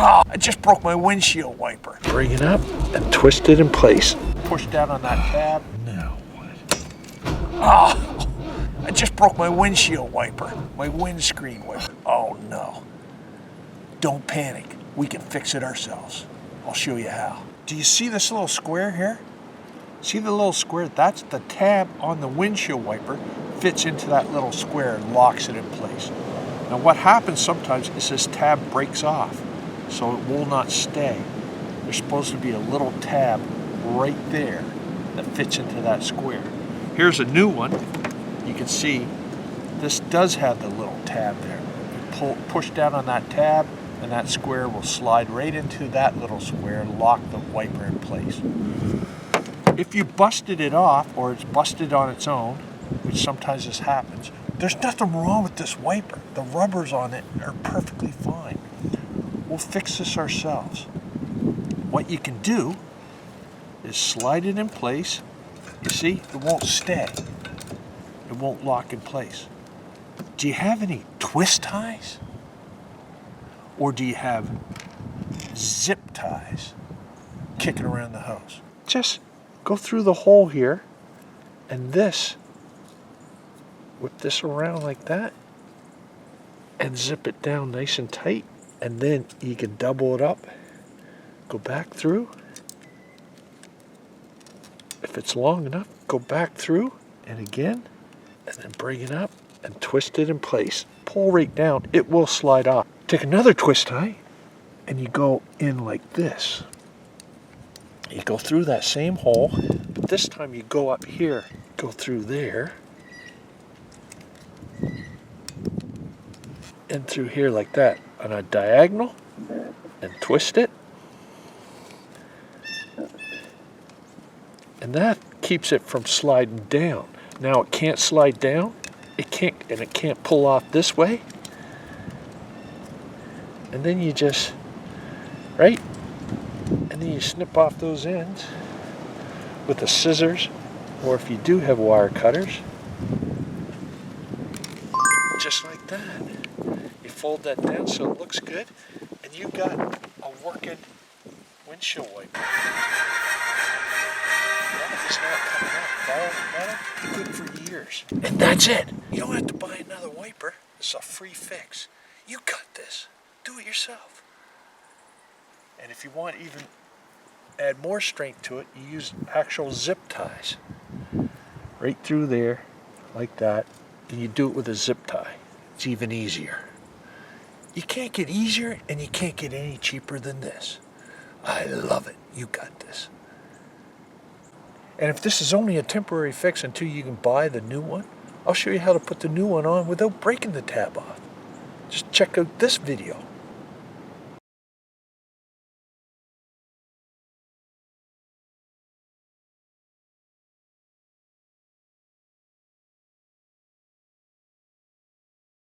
Oh, I just broke my windshield wiper. Bring it up and twist it in place. Push down on that tab. Now what? Oh, I just broke my windshield wiper. My windscreen wiper. Oh no. Don't panic. We can fix it ourselves. I'll show you how. Do you see this little square here? See the little square? That's the tab on the windshield wiper. Fits into that little square and locks it in place. Now what happens sometimes is this tab breaks off, so it will not stay. There's supposed to be a little tab right there that fits into that square. Here's a new one. You can see this does have the little tab there. You push down on that tab and that square will slide right into that little square and lock the wiper in place. If you busted it off or it's busted on its own, which sometimes this happens, there's nothing wrong with this wiper. The rubbers on it are perfectly fine. We'll fix this ourselves. What you can do is slide it in place. You see, it won't stay. It won't lock in place. Do you have any twist ties? Or do you have zip ties kicking around the house? Just go through the hole here and whip this around like that and zip it down nice and tight, and then you can double it up, go back through. If it's long enough, go back through and again, and then bring it up and twist it in place. Pull right down, it will slide off. Take another twist tie and you go in like this. You go through that same hole, but this time you go up here, go through there, and through here like that on a diagonal, and twist it. And that keeps it from sliding down. Now it can't slide down, it can't pull off this way. And then you just, right? And then you snip off those ends with the scissors, or if you do have wire cutters, just like that. You fold that down so it looks good, and you've got a working windshield wiper. That is not coming off. That'll be good for years. And that's it. You don't have to buy another wiper. It's a free fix. You got this. Do it yourself. And if you want even add more strength to it, you use actual zip ties. Right through there, like that. And you do it with a zip tie. It's even easier. You can't get easier and you can't get any cheaper than this. I love it. You got this. And if this is only a temporary fix until you can buy the new one, I'll show you how to put the new one on without breaking the tab off. Just check out this video.